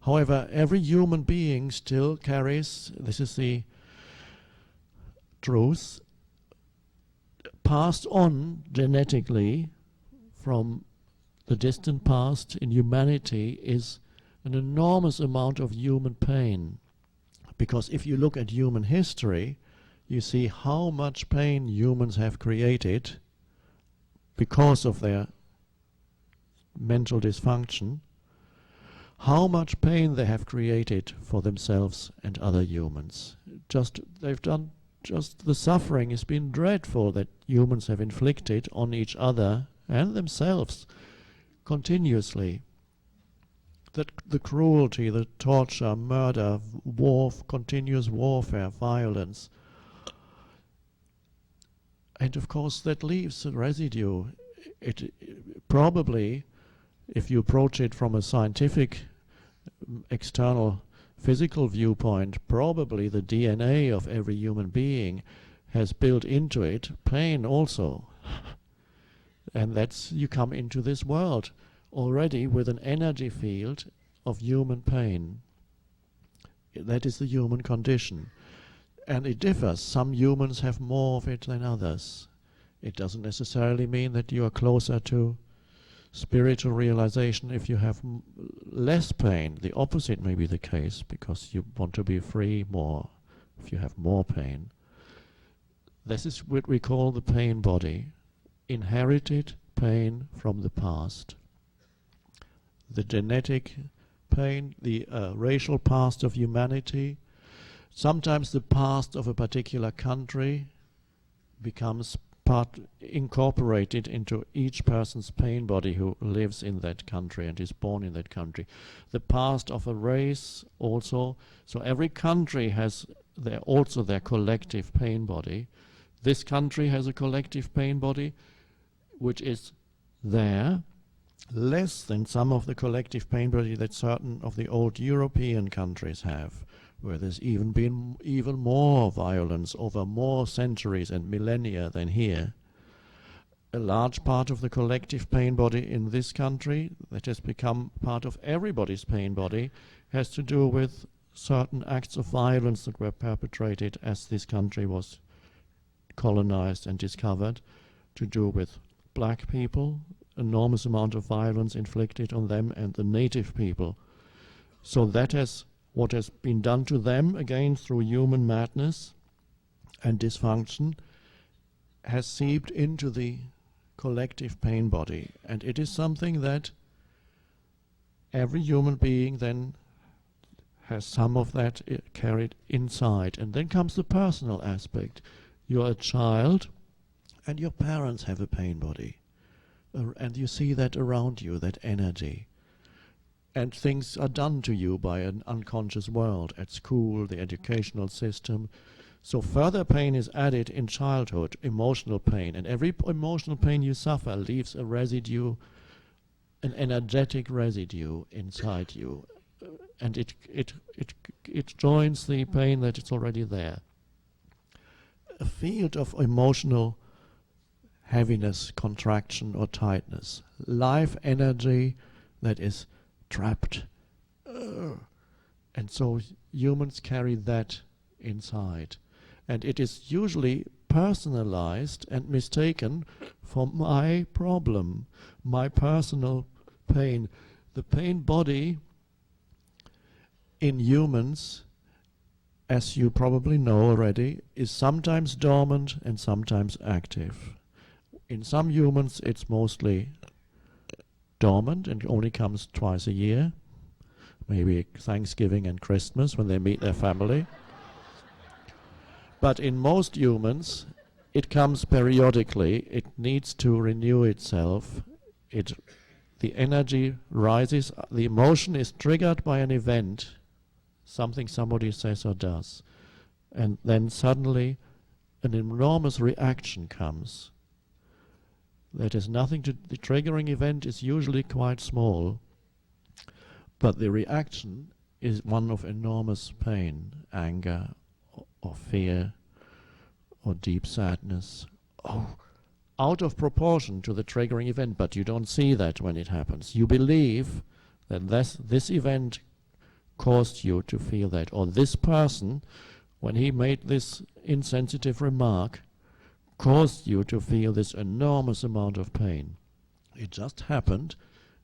However, every human being still carries, this is the truth, passed on genetically from the distant past in humanity, is an enormous amount of human pain. Because if you look at human history, you see how much pain humans have created because of their mental dysfunction, how much pain they have created for themselves and other humans. They've done just the suffering has been dreadful that humans have inflicted on each other and themselves continuously. The cruelty, the torture, murder, continuous warfare, violence. And of course that leaves a residue. It probably, if you approach it from a scientific, external, physical viewpoint, probably the DNA of every human being has built into it pain also. And that's, you come into this world already with an energy field of human pain. That is the human condition. And it differs. Some humans have more of it than others. It doesn't necessarily mean that you are closer to spiritual realization if you have less pain. The opposite may be the case, because you want to be free more if you have more pain. This is what we call the pain body. Inherited pain from the past. The genetic pain, the racial past of humanity, sometimes the past of a particular country becomes incorporated into each person's pain body who lives in that country and is born in that country. The past of a race also. So every country has also their collective pain body. This country has a collective pain body which is there, less than some of the collective pain body that certain of the old European countries have, where there's even been even more violence over more centuries and millennia than here. A large part of the collective pain body in this country that has become part of everybody's pain body has to do with certain acts of violence that were perpetrated as this country was colonized and discovered, to do with black people, enormous amount of violence inflicted on them and the native people. So that has what has been done to them, again through human madness and dysfunction, has seeped into the collective pain body. And it is something that every human being then has some of that carried inside. And then comes the personal aspect. You're a child and your parents have a pain body. And you see that around you, that energy. And things are done to you by an unconscious world, at school, the educational system. So further pain is added in childhood, emotional pain. And every emotional pain you suffer leaves a residue, an energetic residue inside you. And it joins the pain that is already there. A field of emotional heaviness, contraction or tightness. Life energy that is trapped. And so humans carry that inside. And it is usually personalized and mistaken for my problem, my personal pain. The pain body in humans, as you probably know already, is sometimes dormant and sometimes active. In some humans it's mostly dormant and only comes twice a year, maybe Thanksgiving and Christmas when they meet their family. But in most humans it comes periodically, it needs to renew itself, the energy rises, the emotion is triggered by an event, something somebody says or does, and then suddenly an enormous reaction comes. That has nothing to, the triggering event is usually quite small, but the reaction is one of enormous pain, anger or fear or deep sadness, out of proportion to the triggering event, but you don't see that when it happens. You believe that this event caused you to feel that. Or this person, when he made this insensitive remark, caused you to feel this enormous amount of pain. It just happened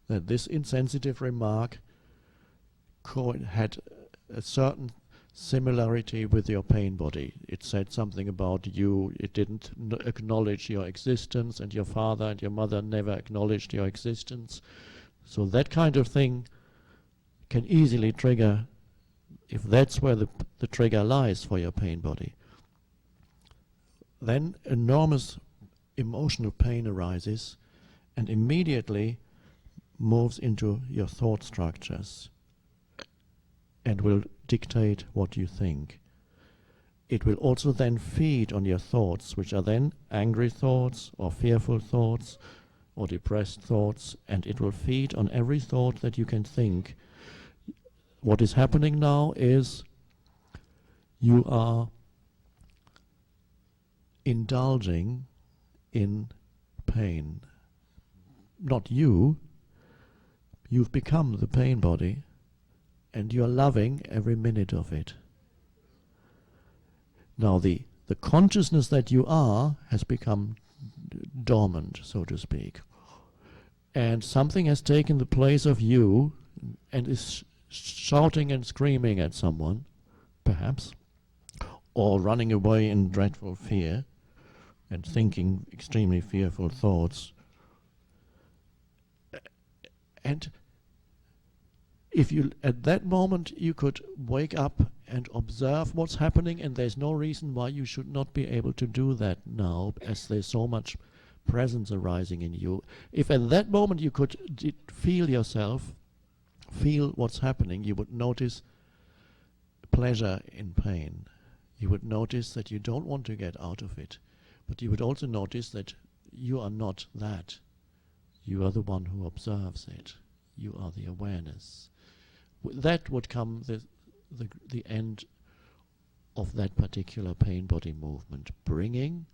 that this insensitive remark had a certain similarity with your pain body. It said something about you, it didn't acknowledge your existence, and your father and your mother never acknowledged your existence. So that kind of thing can easily trigger, if that's where the trigger lies for your pain body. Then enormous emotional pain arises and immediately moves into your thought structures and will dictate what you think. It will also then feed on your thoughts, which are then angry thoughts or fearful thoughts or depressed thoughts, and it will feed on every thought that you can think. What is happening now is you are indulging in pain. Not you. You've become the pain body, and you're loving every minute of it. Now the consciousness that you are has become dormant, so to speak. And something has taken the place of you and is shouting and screaming at someone, perhaps, or running away in dreadful fear and thinking extremely fearful thoughts. And if you, at that moment, you could wake up and observe what's happening, and there's no reason why you should not be able to do that now, as there's so much presence arising in you. If at that moment you could feel yourself, feel what's happening, you would notice pleasure in pain. You would notice that you don't want to get out of it, but you would also notice that you are not that. You are the one who observes it. You are the awareness. That would come the end of that particular pain body movement, bringing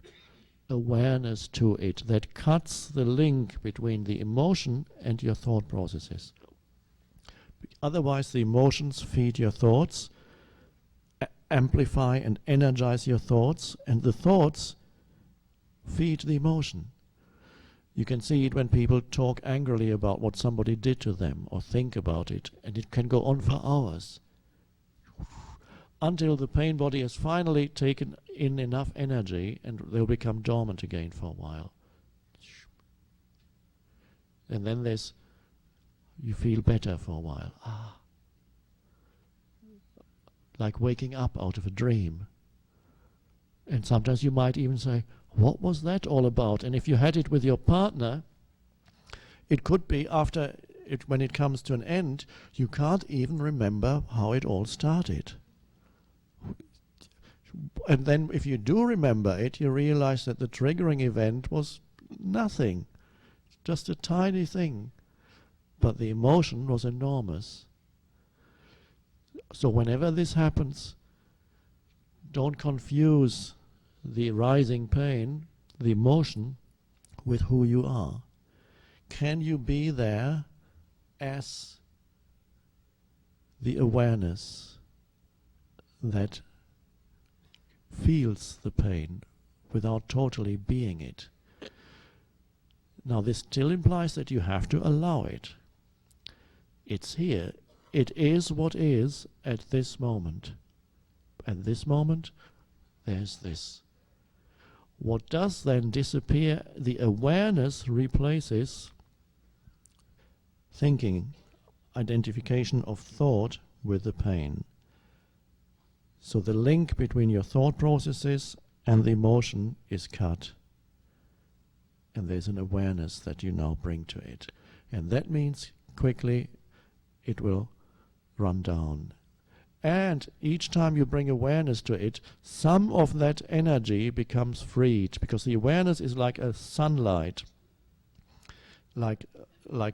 awareness to it that cuts the link between the emotion and your thought processes. Otherwise, the emotions feed your thoughts, amplify and energize your thoughts, and the thoughts feed the emotion. You can see it when people talk angrily about what somebody did to them or think about it, and it can go on for hours until the pain body has finally taken in enough energy and they'll become dormant again for a while. And then you feel better for a while. Like waking up out of a dream. And sometimes you might even say, what was that all about? And if you had it with your partner, it could be after it, when it comes to an end, you can't even remember how it all started. And then if you do remember it, you realize that the triggering event was nothing, just a tiny thing. But the emotion was enormous. So whenever this happens, don't confuse the rising pain, the emotion, with who you are. Can you be there as the awareness that feels the pain without totally being it? Now this still implies that you have to allow it. It's here. It is what is at this moment. At this moment, there's this. What does then disappear? The awareness replaces thinking, identification of thought with the pain. So the link between your thought processes and the emotion is cut. And there's an awareness that you now bring to it. And that means quickly it will run down. And each time you bring awareness to it, some of that energy becomes freed, because the awareness is like a sunlight, like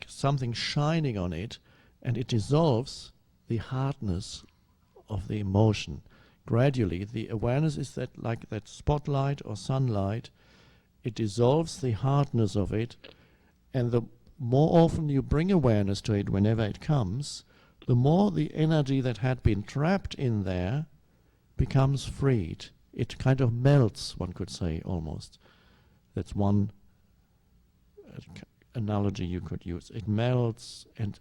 something shining on it, and it dissolves the hardness of the emotion. Gradually, the awareness is that like that spotlight or sunlight. It dissolves the hardness of it, and the more often you bring awareness to it whenever it comes, the more the energy that had been trapped in there becomes freed. It kind of melts, one could say, almost. That's one analogy you could use. It melts, and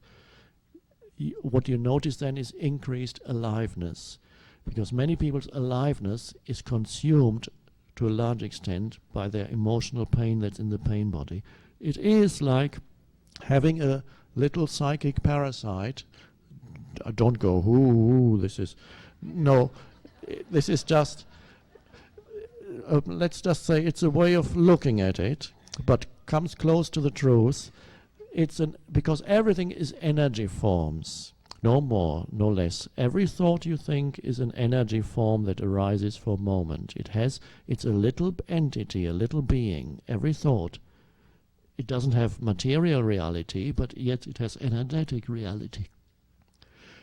what you notice then is increased aliveness, because many people's aliveness is consumed to a large extent by their emotional pain that's in the pain body. It is like having a little psychic parasite. Don't go, ooh, this is... No, this is just... let's just say it's a way of looking at it, but comes close to the truth. Because everything is energy forms, no more, no less. Every thought you think is an energy form that arises for a moment. It's a little entity, a little being. Every thought. It doesn't have material reality, but yet it has energetic reality.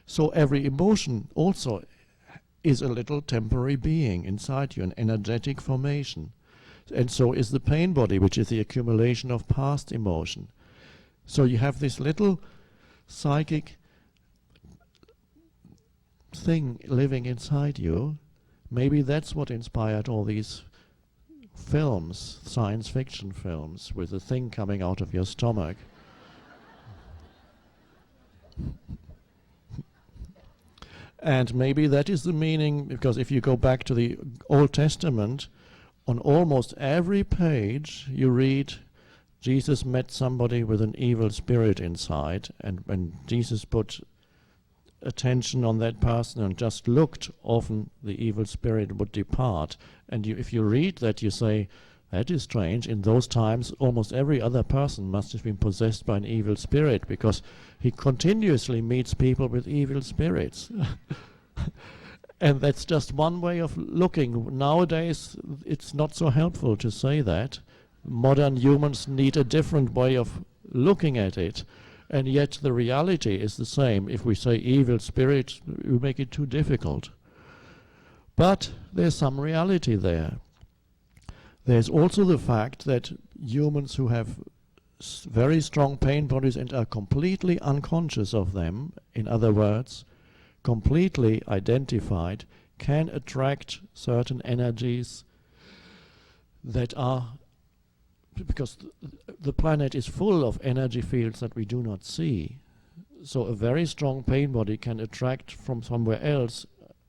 So every emotion also is a little temporary being inside you, an energetic formation. And so is the pain body, which is the accumulation of past emotion. So you have this little psychic thing living inside you. Maybe that's what inspired all these films, science fiction films, with a thing coming out of your stomach. And maybe that is the meaning, because if you go back to the Old Testament, on almost every page you read Jesus met somebody with an evil spirit inside, and when Jesus put attention on that person and just looked, often the evil spirit would depart. And if you read that, you say, that is strange. In those times, almost every other person must have been possessed by an evil spirit, because he continuously meets people with evil spirits. And that's just one way of looking. Nowadays, it's not so helpful to say that. Modern humans need a different way of looking at it. And yet the reality is the same. If we say evil spirit, we make it too difficult. But there's some reality there. There's also the fact that humans who have very strong pain bodies and are completely unconscious of them, in other words, completely identified, can attract certain energies that are, because the planet is full of energy fields that we do not see. So a very strong pain body can attract from somewhere else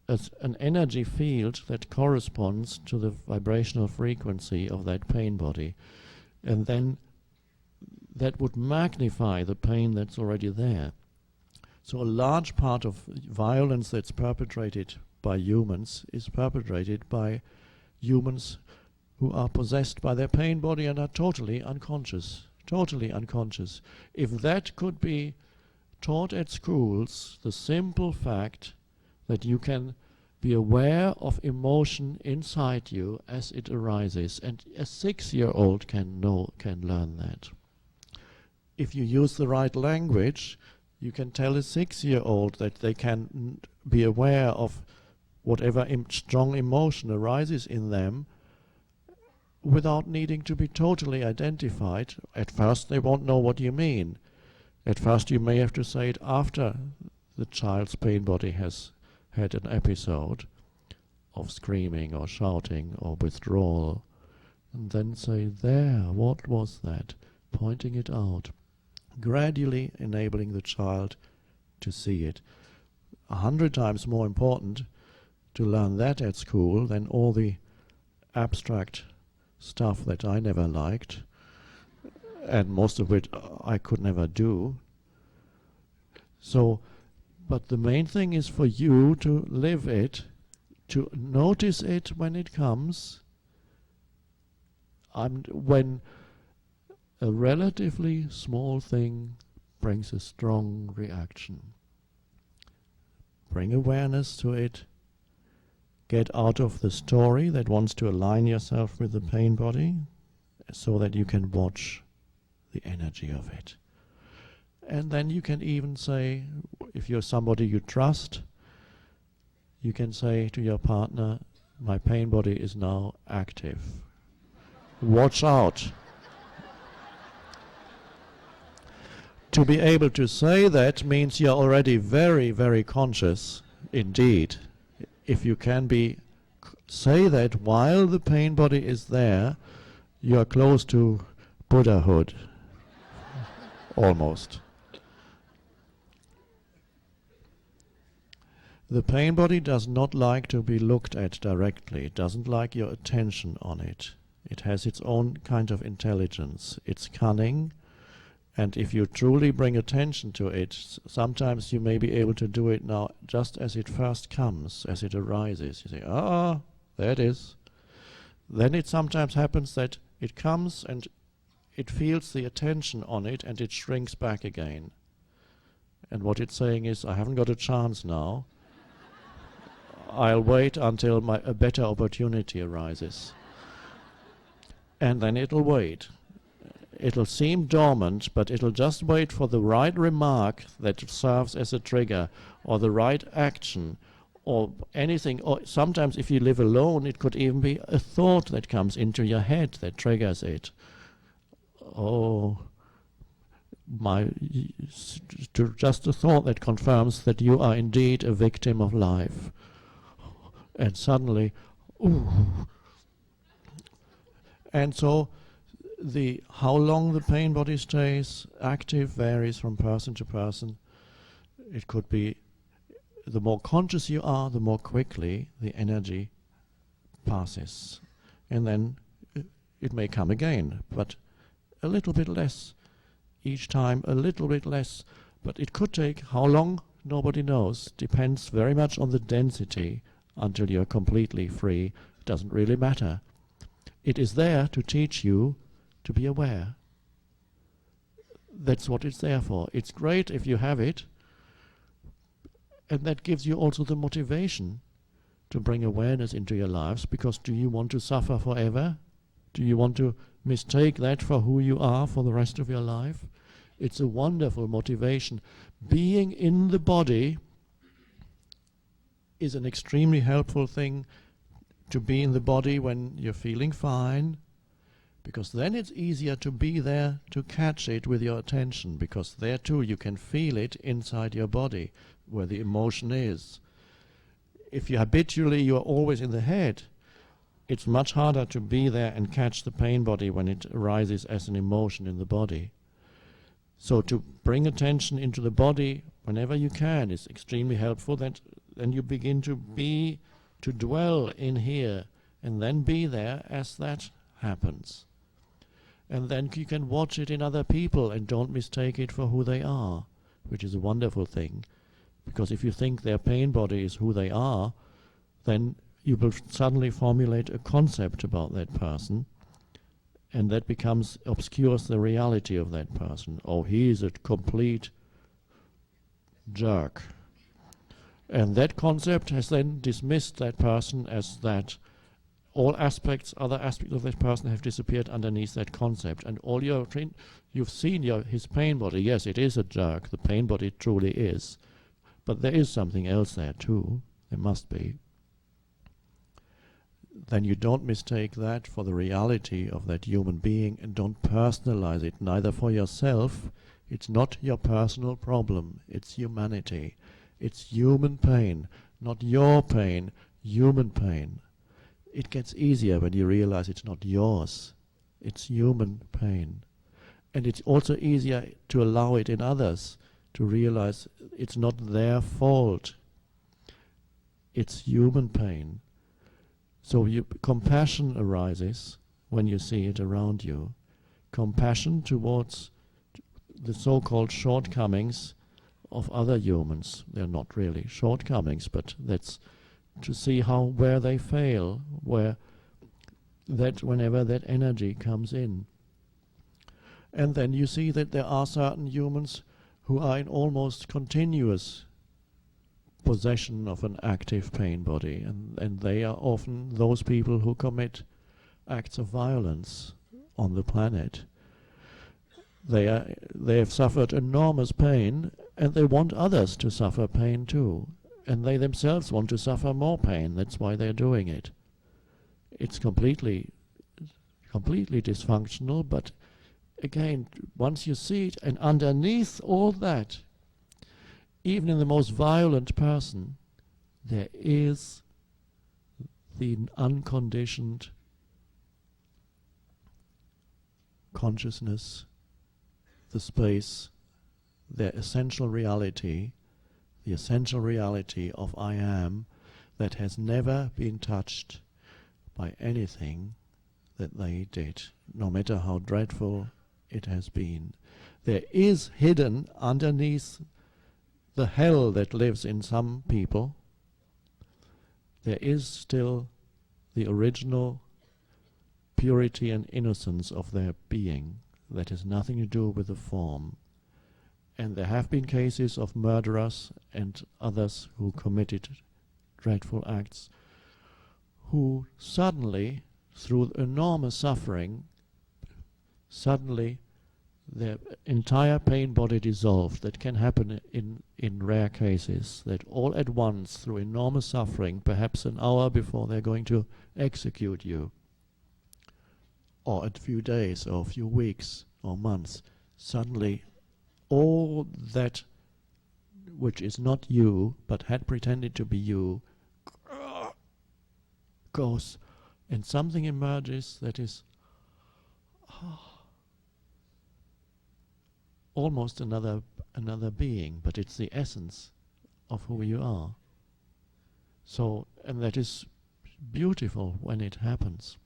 as an energy field that corresponds to the vibrational frequency of that pain body. And then that would magnify the pain that's already there. So a large part of violence that's perpetrated by humans is perpetrated by humans who are possessed by their pain body and are totally unconscious. Totally unconscious. If that could be taught at schools, the simple fact that you can be aware of emotion inside you as it arises, and a 6-year-old can learn that. If you use the right language, you can tell a 6-year-old that they can be aware of whatever strong emotion arises in them without needing to be totally identified. At first they won't know what you mean. At first you may have to say it after the child's pain body has had an episode of screaming or shouting or withdrawal, and then say, there, what was that? Pointing it out. Gradually enabling the child to see it. 100 times more important to learn that at school than all the abstract stuff that I never liked, and most of it I could never do. So, but the main thing is for you to live it, to notice it when it comes. When a relatively small thing brings a strong reaction. Bring awareness to it. Get out of the story that wants to align yourself with the pain body so that you can watch the energy of it. And then you can even say, if you're somebody you trust, you can say to your partner, my pain body is now active. Watch out. To be able to say that means you're already very, very conscious indeed. If you can say that while the pain body is there, you are close to Buddhahood, almost. The pain body does not like to be looked at directly. It doesn't like your attention on it. It has its own kind of intelligence. It's cunning, and if you truly bring attention to it, sometimes you may be able to do it now just as it first comes, as it arises. You say, there it is. Then it sometimes happens that it comes and it feels the attention on it and it shrinks back again. And what it's saying is, I haven't got a chance now. I'll wait until a better opportunity arises. And then it'll wait. It'll seem dormant, but it'll just wait for the right remark that serves as a trigger, or the right action, or anything. Or sometimes if you live alone, it could even be a thought that comes into your head that triggers it. Just a thought that confirms that you are indeed a victim of life. And suddenly, and so how long the pain body stays active varies from person to person. It could be, the more conscious you are, the more quickly the energy passes. And then it may come again, but a little bit less. Each time a little bit less. But it could take how long? Nobody knows. Depends very much on the density. Until you're completely free, it doesn't really matter. It is there to teach you to be aware. That's what it's there for. It's great if you have it, and that gives you also the motivation to bring awareness into your lives, because do you want to suffer forever? Do you want to mistake that for who you are for the rest of your life? It's a wonderful motivation. Being in the body is an extremely helpful thing, to be in the body when you're feeling fine, because then it's easier to be there to catch it with your attention, because there too you can feel it inside your body where the emotion is. If you're always in the head, it's much harder to be there and catch the pain body when it arises as an emotion in the body. So to bring attention into the body whenever you can is extremely helpful. Then you begin to dwell in here, and then be there as that happens. And then you can watch it in other people and don't mistake it for who they are, which is a wonderful thing. Because if you think their pain body is who they are, then you will suddenly formulate a concept about that person, and that obscures the reality of that person. Oh, he is a complete jerk. And that concept has then dismissed that person as that. Other aspects of that person have disappeared underneath that concept. And all you've seen his pain body. Yes, it is a jerk. The pain body truly is. But there is something else there too. There must be. Then you don't mistake that for the reality of that human being, and don't personalize it, neither for yourself. It's not your personal problem. It's humanity. It's human pain, not your pain, human pain. It gets easier when you realize it's not yours. It's human pain. And it's also easier to allow it in others, to realize it's not their fault. It's human pain. So compassion arises when you see it around you. Compassion towards the so-called shortcomings of other humans. They're not really shortcomings, but that's to see where they fail, whenever that energy comes in. And then you see that there are certain humans who are in almost continuous possession of an active pain body, and they are often those people who commit acts of violence on the planet. They have suffered enormous pain, and they want others to suffer pain too. And they themselves want to suffer more pain. That's why they're doing it. It's completely dysfunctional, but again, once you see it, and underneath all that, even in the most violent person, there is the unconditioned consciousness, the space, the essential reality of I am, that has never been touched by anything that they did, no matter how dreadful it has been. There is hidden underneath the hell that lives in some people, there is still the original purity and innocence of their being that has nothing to do with the form. And there have been cases of murderers and others who committed dreadful acts, who suddenly, through enormous suffering, suddenly their entire pain body dissolved. That can happen in rare cases, that all at once, through enormous suffering, perhaps an hour before they're going to execute you, or a few days, or a few weeks, or months, suddenly all that which is not you, but had pretended to be you, goes, and something emerges that is almost another being, but it's the essence of who you are. So, and that is beautiful when it happens.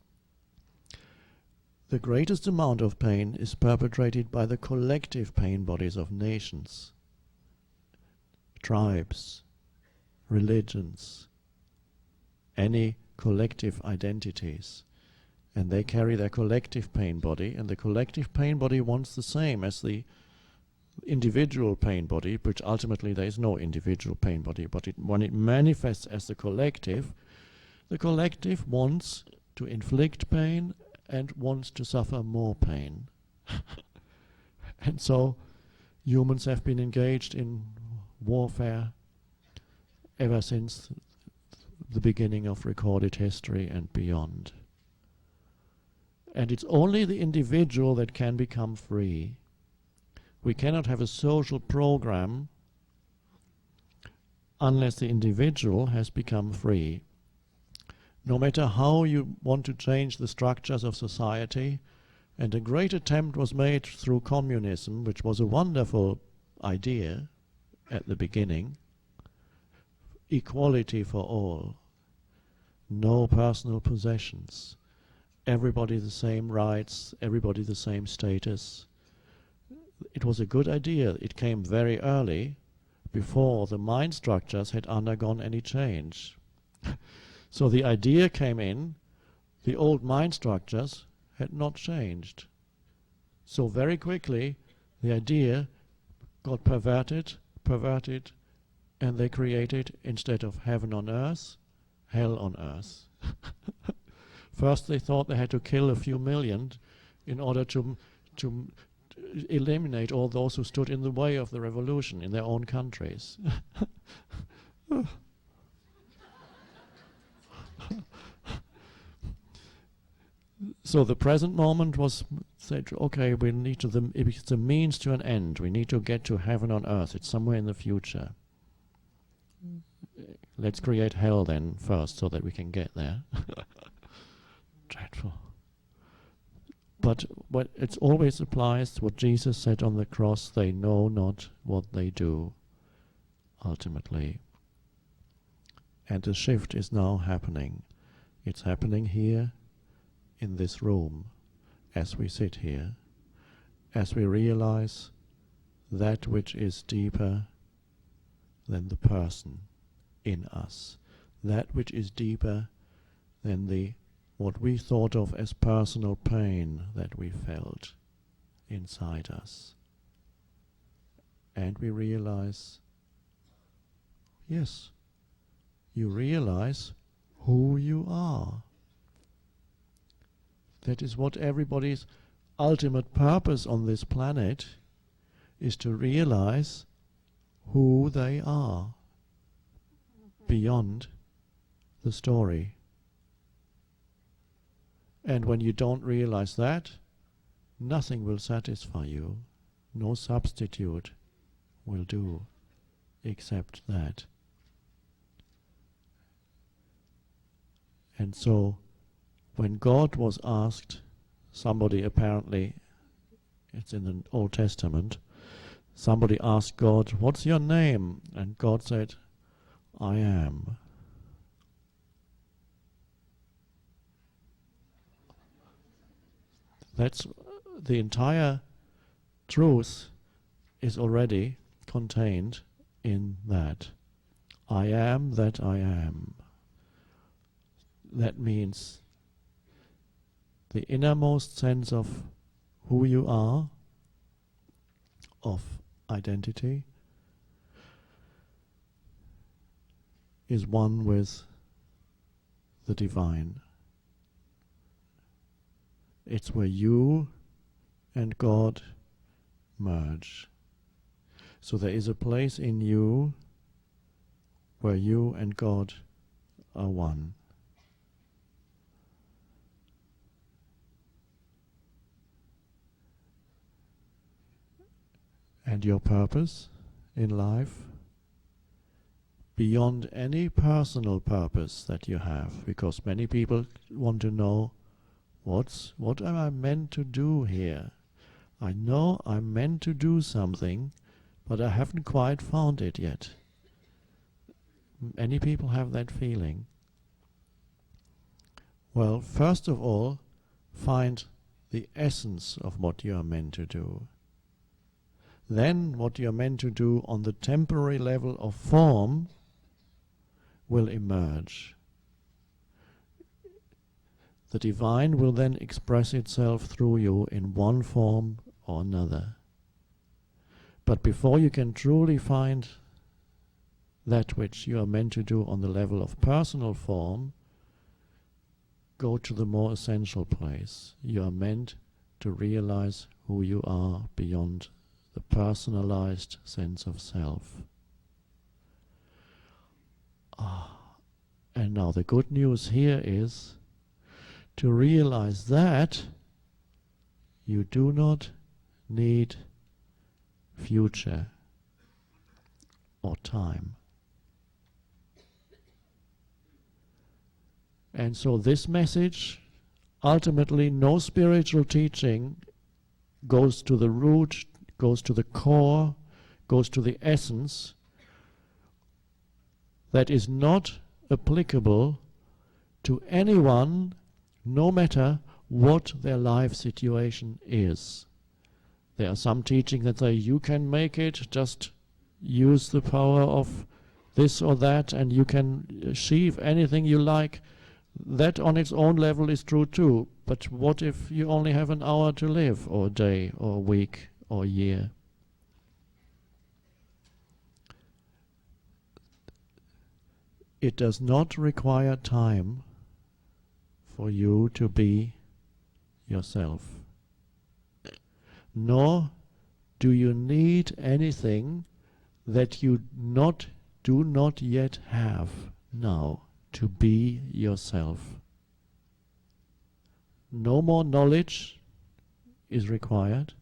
The greatest amount of pain is perpetrated by the collective pain bodies of nations, tribes, religions, any collective identities. And they carry their collective pain body, and the collective pain body wants the same as the individual pain body, which ultimately there is no individual pain body, but when it manifests as the collective wants to inflict pain and wants to suffer more pain. And so humans have been engaged in warfare ever since the beginning of recorded history and beyond. And it's only the individual that can become free. We cannot have a social program unless the individual has become free. No matter how you want to change the structures of society, and a great attempt was made through communism, which was a wonderful idea at the beginning, equality for all, no personal possessions, everybody the same rights, everybody the same status. It was a good idea. It came very early, before the mind structures had undergone any change. So the idea came in, the old mind structures had not changed. So very quickly the idea got perverted, and they created, instead of heaven on earth, hell on earth. First they thought they had to kill a few million in order to eliminate all those who stood in the way of the revolution in their own countries. So the present moment was said, okay, we need to, it's a means to an end. We need to get to heaven on earth. It's somewhere in the future. Let's create hell then first so that we can get there. Dreadful. But what it always applies to what Jesus said on the cross, they know not what they do, ultimately. And the shift is now happening. It's happening here, in this room, as we sit here, as we realize that which is deeper than the person in us, that which is deeper than the what we thought of as personal pain that we felt inside us. And we realize, yes, you realize who you are. That is what everybody's ultimate purpose on this planet is, to realize who they are beyond the story. And when you don't realize that, nothing will satisfy you. No substitute will do except that. And so, when God was asked, somebody apparently, it's in the Old Testament, somebody asked God, "What's your name?" And God said, "I am." That's the entire truth is already contained in that. I am that I am. That means the innermost sense of who you are, of identity, is one with the divine. It's where you and God merge. So there is a place in you where you and God are one. And your purpose in life, beyond any personal purpose that you have, because many people want to know, what am I meant to do here? I know I'm meant to do something, but I haven't quite found it yet. Many people have that feeling. Well, first of all, find the essence of what you are meant to do. Then what you are meant to do on the temporary level of form will emerge. The divine will then express itself through you in one form or another. But before you can truly find that which you are meant to do on the level of personal form, go to the more essential place. You are meant to realize who you are beyond the personalized sense of self. And now the good news here is, to realize that you do not need future or time. And so this message, ultimately no spiritual teaching goes to the root, goes to the core, goes to the essence that is not applicable to anyone, no matter what their life situation is. There are some teaching that say you can make it, just use the power of this or that and you can achieve anything you like. That on its own level is true too, but what if you only have an hour to live, or a day, or a week, or a year? It does not require time for you to be yourself. Nor do you need anything that you do not yet have now to be yourself. No more knowledge is required.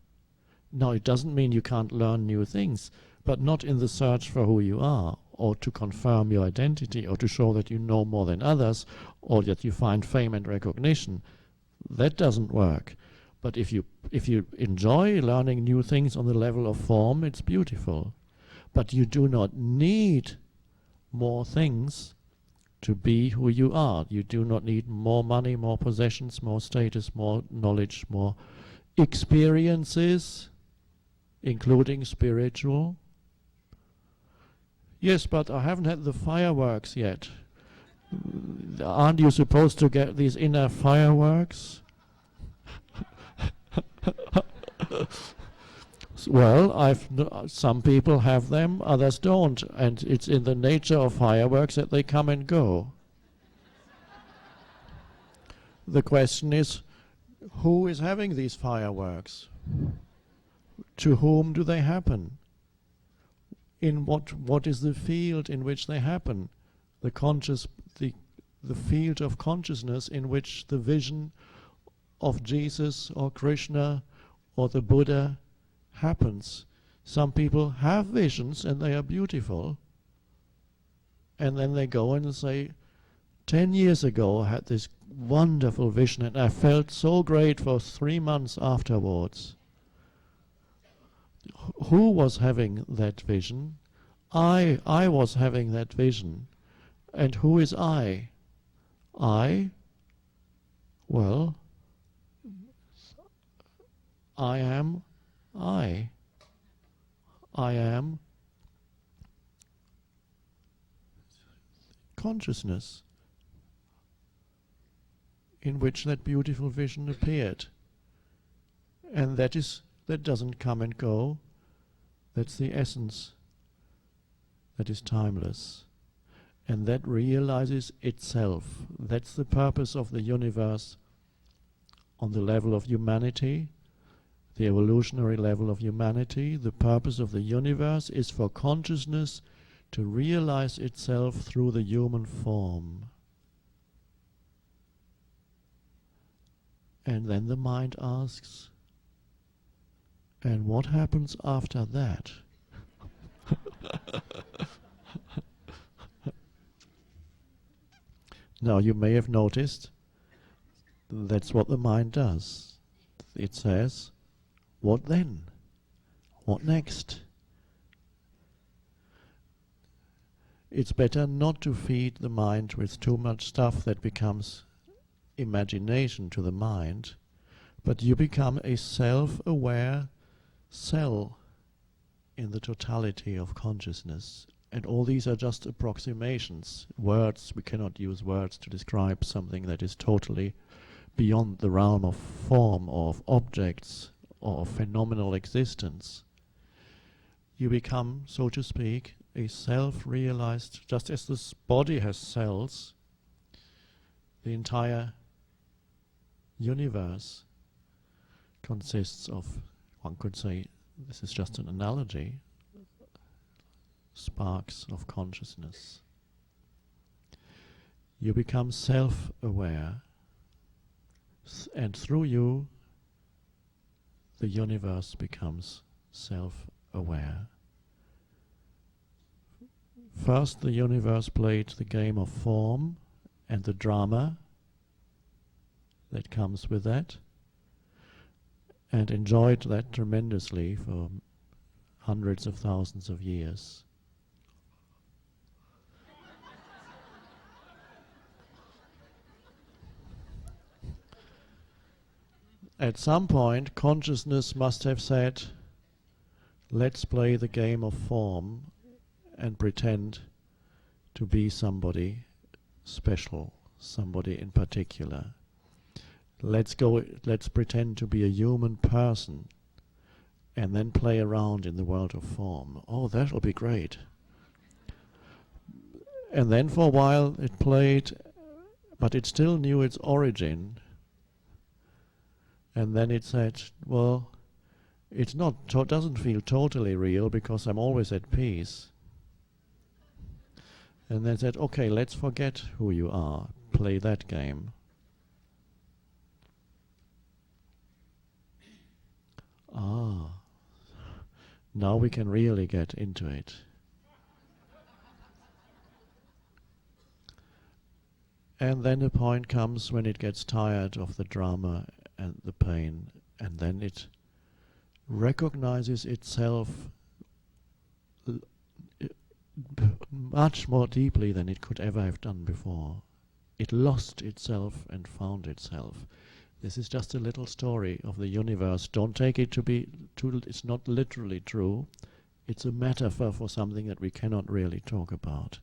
Now, it doesn't mean you can't learn new things, but not in the search for who you are, or to confirm your identity, or to show that you know more than others, or that you find fame and recognition. That doesn't work. But if you enjoy learning new things on the level of form, it's beautiful. But you do not need more things to be who you are. You do not need more money, more possessions, more status, more knowledge, more experiences, including spiritual. Yes, but I haven't had the fireworks yet. Aren't you supposed to get these inner fireworks? Well, some people have them, others don't, and it's in the nature of fireworks that they come and go. The question is, who is having these fireworks? To whom do they happen? In what is the field in which they happen? The field of consciousness in which the vision of Jesus or Krishna or the Buddha happens. Some people have visions and they are beautiful, and then they go in and say, 10 years ago I had this wonderful vision and I felt so great for 3 months afterwards. Who was having that vision? I was having that vision. And who is I? I? Well, I am I. I am consciousness in which that beautiful vision appeared. And that doesn't come and go. That's the essence. That is timeless. And that realizes itself. That's the purpose of the universe on the level of humanity, the evolutionary level of humanity. The purpose of the universe is for consciousness to realize itself through the human form. And then the mind asks, and what happens after that? Now you may have noticed that's what the mind does. It says, what then? What next? It's better not to feed the mind with too much stuff that becomes imagination to the mind, but you become a self-aware cell in the totality of consciousness. And all these are just approximations. Words, we cannot use words to describe something that is totally beyond the realm of form, or of objects, or of phenomenal existence. You become, so to speak, a self-realized, just as this body has cells, the entire universe consists of, one could say, this is just an analogy, sparks of consciousness. You become self-aware, and through you, the universe becomes self-aware. First, the universe played the game of form and the drama that comes with that, and enjoyed that tremendously for hundreds of thousands of years. At some point, consciousness must have said, let's play the game of form and pretend to be somebody special, somebody in particular. Let's pretend to be a human person and then play around in the world of form. Oh, that'll be great. And then for a while it played, but it still knew its origin. And then it said, well, it's not, doesn't feel totally real because I'm always at peace. And then said, okay, let's forget who you are, play that game. Ah, now we can really get into it. And then a point comes when it gets tired of the drama and the pain, and then it recognizes itself much more deeply than it could ever have done before. It lost itself and found itself. This is just a little story of the universe. Don't take it to be it's not literally true. It's a metaphor for something that we cannot really talk about.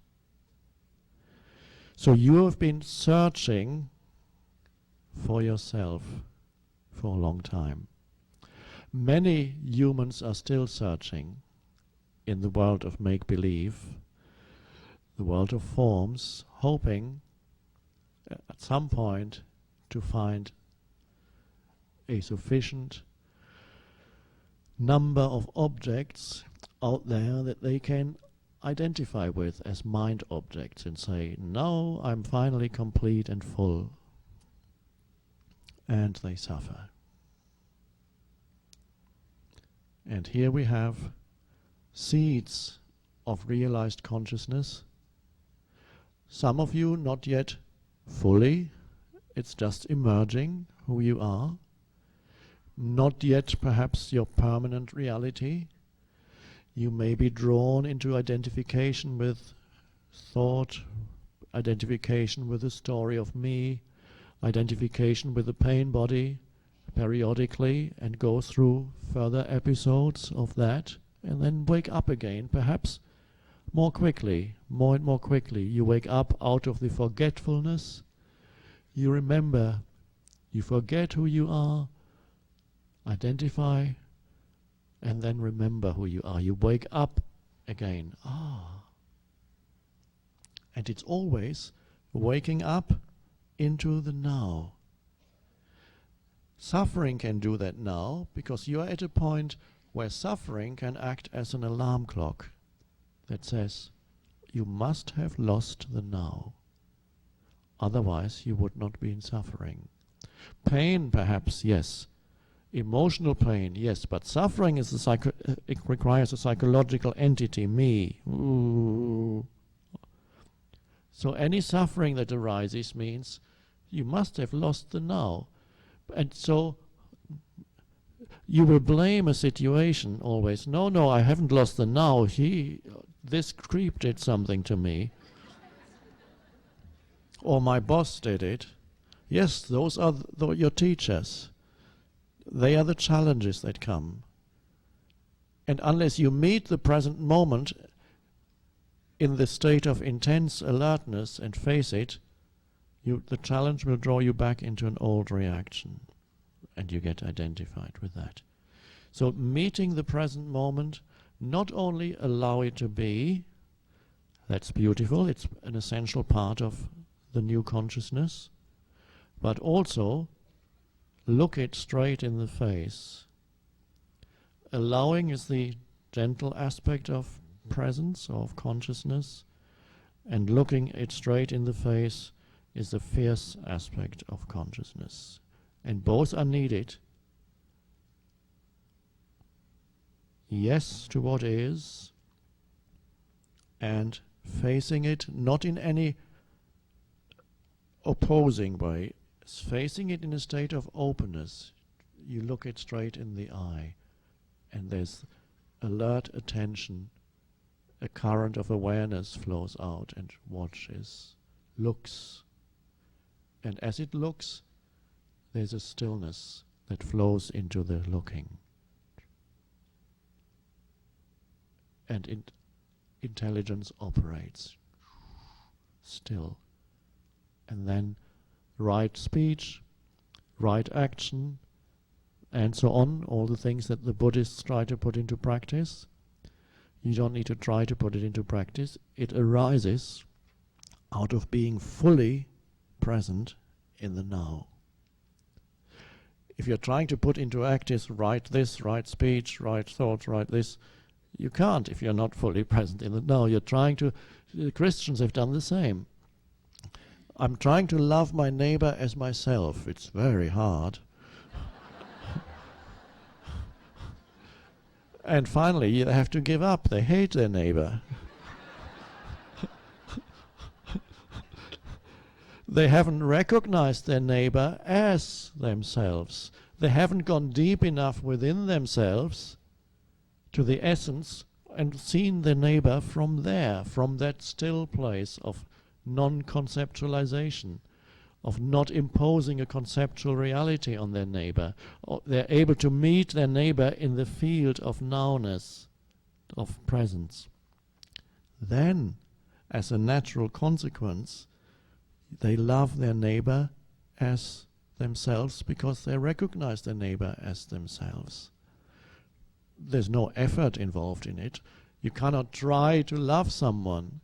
So you have been searching for yourself for a long time. Many humans are still searching in the world of make-believe, the world of forms, hoping at some point to find a sufficient number of objects out there that they can identify with as mind objects and say, now I'm finally complete and full. And they suffer. And here we have seeds of realized consciousness. Some of you not yet fully, it's just emerging who you are. Not yet perhaps your permanent reality. You may be drawn into identification with thought, identification with the story of me, identification with the pain body periodically, and go through further episodes of that, and then wake up again, perhaps more quickly, more and more quickly. You wake up out of the forgetfulness. You remember, you forget who you are, identify, and then remember who you are. You wake up again. And it's always waking up into the now. Suffering can do that now, because you are at a point where suffering can act as an alarm clock that says, you must have lost the now. Otherwise you would not be in suffering. Pain, perhaps, yes. Emotional pain, yes, but suffering is it requires a psychological entity, me. Ooh. So any suffering that arises means you must have lost the now. And so you will blame a situation always. No, I haven't lost the now. This creep did something to me. Or my boss did it. Yes, those are your teachers. They are the challenges that come. And unless you meet the present moment in the state of intense alertness and face it, the challenge will draw you back into an old reaction, and you get identified with that. So meeting the present moment, not only allow it to be, that's beautiful, it's an essential part of the new consciousness, but also look it straight in the face. Allowing is the gentle aspect of presence, of consciousness, and looking it straight in the face is the fierce aspect of consciousness. And both are needed. Yes to what is, and facing it not in any opposing way, facing it in a state of openness. You look it straight in the eye, and there's alert attention. A current of awareness flows out and watches, looks. And as it looks, there's a stillness that flows into the looking. And intelligence operates still. And then right speech, right action, and so on, all the things that the Buddhists try to put into practice. You don't need to try to put it into practice. It arises out of being fully present in the now. If you're trying to put into practice right this, right speech, right thought, right this, you can't if you're not fully present in the now. You're trying to, Christians have done the same. I'm trying to love my neighbor as myself. It's very hard. And finally, they have to give up. They hate their neighbor. They haven't recognized their neighbor as themselves. They haven't gone deep enough within themselves to the essence and seen their neighbor from there, from that still place of non-conceptualization, of not imposing a conceptual reality on their neighbor. They're able to meet their neighbor in the field of nowness, of presence. Then, as a natural consequence, they love their neighbor as themselves because they recognize their neighbor as themselves. There's no effort involved in it. You cannot try to love someone.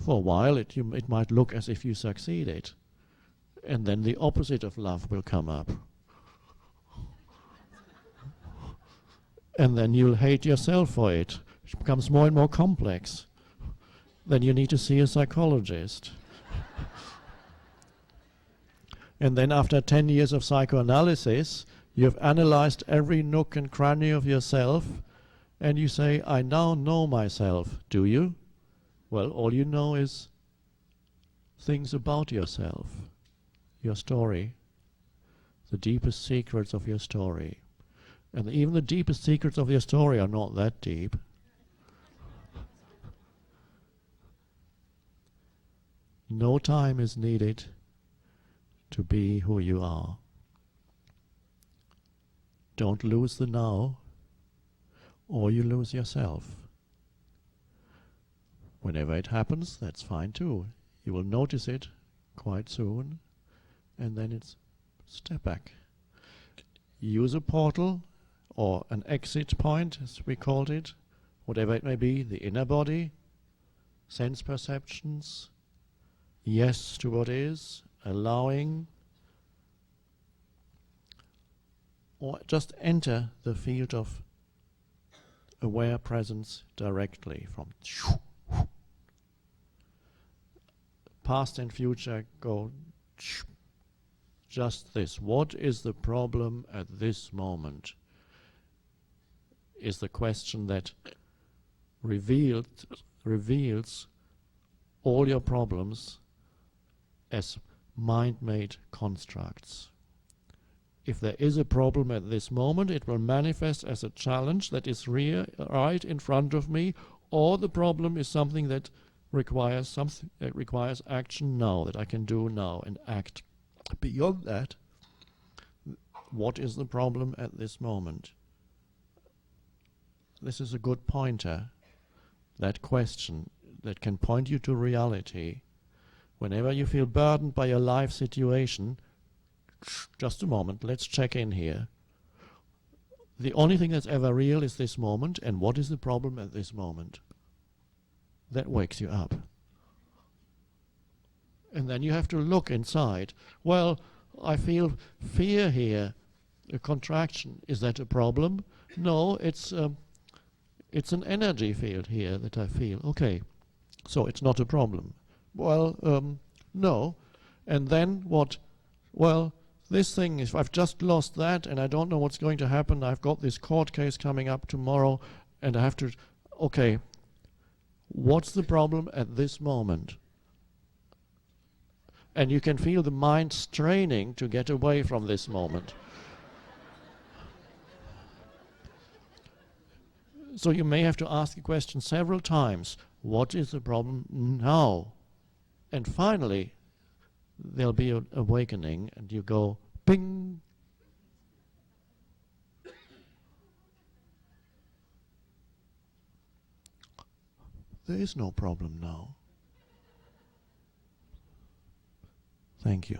For a while it might look as if you succeeded, and then the opposite of love will come up. And then you'll hate yourself for it. It becomes more and more complex. Then you need to see a psychologist. And then after 10 years of psychoanalysis, You've analyzed every nook and cranny of yourself, and you say, I now know myself. Do you? Well, all you know is things about yourself, your story, the deepest secrets of your story. And even the deepest secrets of your story are not that deep. No time is needed to be who you are. Don't lose the now, or you lose yourself. Whenever it happens, that's fine too. You will notice it quite soon, and then it's step back. Use a portal or an exit point, as we called it, whatever it may be, the inner body, sense perceptions, yes to what is, allowing, or just enter the field of aware presence directly from past and future go just this. What is the problem at this moment? Is the question that reveals all your problems as mind-made constructs. If there is a problem at this moment, it will manifest as a challenge that is right in front of me, or the problem is something that requires action now, that I can do now and act. Beyond that, what is the problem at this moment? This is a good pointer, that question that can point you to reality. Whenever you feel burdened by your life situation, just a moment, let's check in here. The only thing that's ever real is this moment, and what is the problem at this moment? That wakes you up. And then you have to look inside. Well, I feel fear here, a contraction. Is that a problem? No, it's an energy field here that I feel. Okay, so it's not a problem. Well, no. And then what? Well, this thing is, I've just lost that and I don't know what's going to happen. I've got this court case coming up tomorrow and I have to, okay, what's the problem at this moment? And you can feel the mind straining to get away from this moment. So you may have to ask the question several times. What is the problem now? And finally, there'll be an awakening and you go, ping. There is no problem now. Thank you.